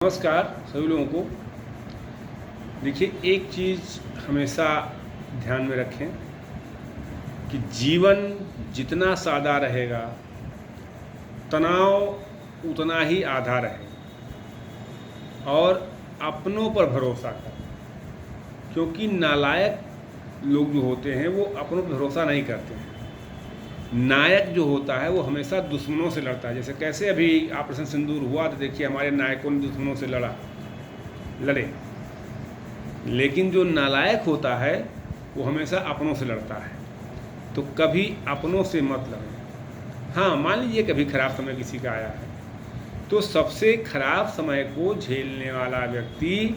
नमस्कार सभी लोगों को। देखिए, एक चीज़ हमेशा ध्यान में रखें कि जीवन जितना सादा रहेगा, तनाव उतना ही आधा रहे और अपनों पर भरोसा करें, क्योंकि नालायक लोग जो होते हैं वो अपनों पर भरोसा नहीं करते हैं। नायक जो होता है वो हमेशा दुश्मनों से लड़ता है। जैसे कैसे अभी ऑपरेशन सिंदूर हुआ तो देखिए हमारे नायकों ने दुश्मनों से लड़े, लेकिन जो नालायक होता है वो हमेशा अपनों से लड़ता है। तो कभी अपनों से मत लड़ें। हाँ, मान लीजिए कभी खराब समय किसी का आया है तो सबसे खराब समय को झेलने वाला व्यक्ति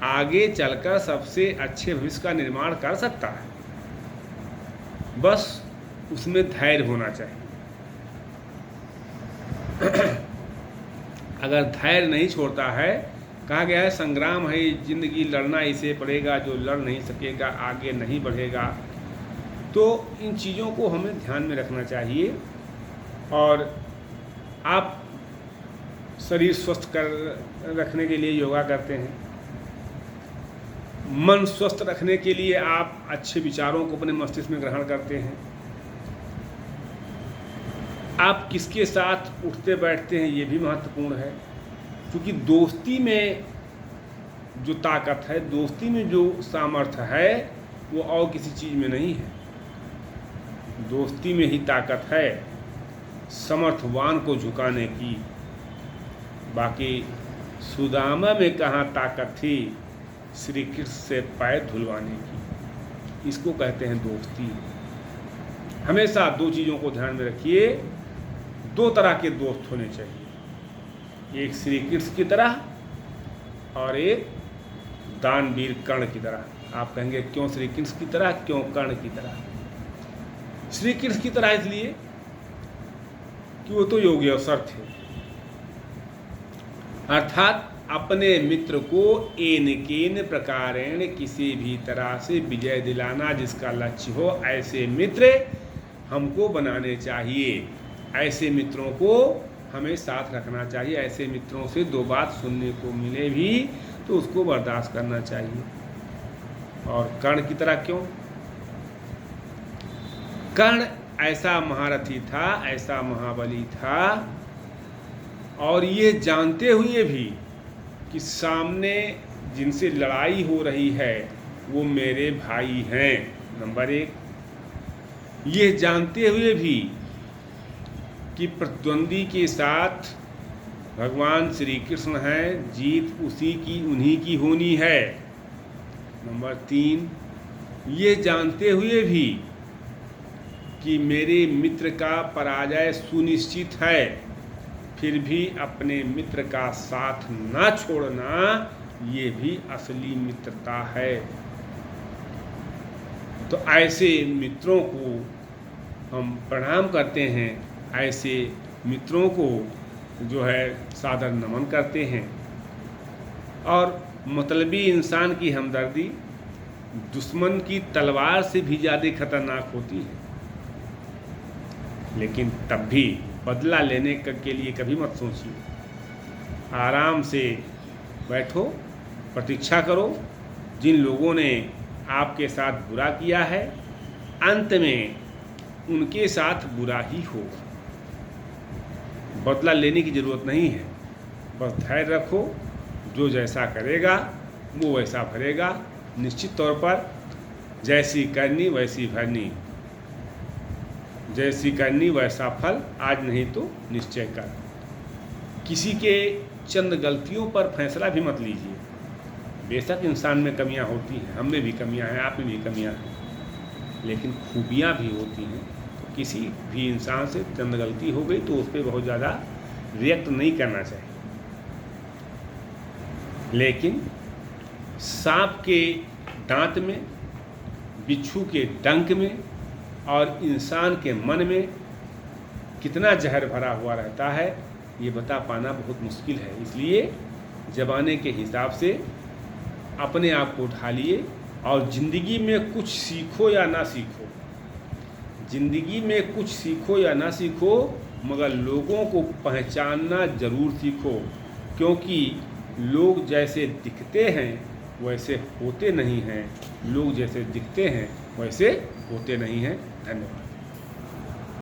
आगे चलकर सबसे अच्छे भविष्य का निर्माण कर सकता है। बस उसमें धैर्य होना चाहिए। अगर धैर्य नहीं छोड़ता है, कहा गया है संग्राम है जिंदगी, लड़ना इसे पड़ेगा, जो लड़ नहीं सकेगा आगे नहीं बढ़ेगा। तो इन चीज़ों को हमें ध्यान में रखना चाहिए। और आप शरीर स्वस्थ कर रखने के लिए योगा करते हैं, मन स्वस्थ रखने के लिए आप अच्छे विचारों को अपने मस्तिष्क में ग्रहण करते हैं, आप किसके साथ उठते बैठते हैं ये भी महत्वपूर्ण है। क्योंकि दोस्ती में जो ताकत है, दोस्ती में जो सामर्थ्य है वो और किसी चीज़ में नहीं है। दोस्ती में ही ताकत है समर्थवान को झुकाने की। बाकी सुदामा में कहाँ ताकत थी श्री कृष्ण से पैर धुलवाने की। इसको कहते हैं दोस्ती। हमेशा दो चीज़ों को ध्यान में रखिए। दो तरह के दोस्त होने चाहिए, एक श्री कृष्ण की तरह और एक दानवीर कर्ण की तरह। आप कहेंगे क्यों श्री कृष्ण की तरह, क्यों कर्ण की तरह? श्री कृष्ण की तरह इसलिए कि वो तो योगी अवसर थे, अर्थात अपने मित्र को एन केन प्रकारेण किसी भी तरह से विजय दिलाना जिसका लक्ष्य हो, ऐसे मित्र हमको बनाने चाहिए। ऐसे मित्रों को हमें साथ रखना चाहिए। ऐसे मित्रों से दो बात सुनने को मिले भी तो उसको बर्दाश्त करना चाहिए। और कर्ण की तरह क्यों? कर्ण ऐसा महारथी था, ऐसा महाबली था, और ये जानते हुए भी कि सामने जिनसे लड़ाई हो रही है वो मेरे भाई हैं, नंबर एक। ये जानते हुए भी कि प्रतिद्वंदी के साथ भगवान श्री कृष्ण हैं, जीत उन्हीं की होनी है, नंबर तीन। ये जानते हुए भी कि मेरे मित्र का पराजय सुनिश्चित है, फिर भी अपने मित्र का साथ ना छोड़ना, ये भी असली मित्रता है। तो ऐसे मित्रों को हम प्रणाम करते हैं, ऐसे मित्रों को जो है सादर नमन करते हैं। और मतलबी इंसान की हमदर्दी दुश्मन की तलवार से भी ज़्यादा खतरनाक होती है। लेकिन तब भी बदला लेने के लिए कभी मत सोचिए। आराम से बैठो, प्रतीक्षा करो। जिन लोगों ने आपके साथ बुरा किया है, अंत में उनके साथ बुरा ही होगा। बदला लेने की ज़रूरत नहीं है, बस धैर्य रखो। जो जैसा करेगा वो वैसा भरेगा। निश्चित तौर पर जैसी करनी वैसी भरनी, जैसी करनी वैसा फल, आज नहीं तो निश्चय कर। किसी के चंद गलतियों पर फैसला भी मत लीजिए। बेशक इंसान में कमियां होती हैं, हम में भी कमियां हैं, आप में भी कमियां हैं, लेकिन खूबियां भी होती हैं। तो किसी भी इंसान से चंद गलती हो गई तो उस पर बहुत ज़्यादा रिएक्ट नहीं करना चाहिए। लेकिन सांप के दांत में, बिच्छू के डंक में और इंसान के मन में कितना जहर भरा हुआ रहता है, ये बता पाना बहुत मुश्किल है। इसलिए ज़माने के हिसाब से अपने आप को ढालिए और ज़िंदगी में कुछ सीखो या ना सीखो, ज़िंदगी में कुछ सीखो या ना सीखो, मगर लोगों को पहचानना ज़रूर सीखो। क्योंकि लोग जैसे दिखते हैं वैसे होते नहीं हैं, लोग जैसे दिखते हैं वैसे होते नहीं हैं। धन्यवाद।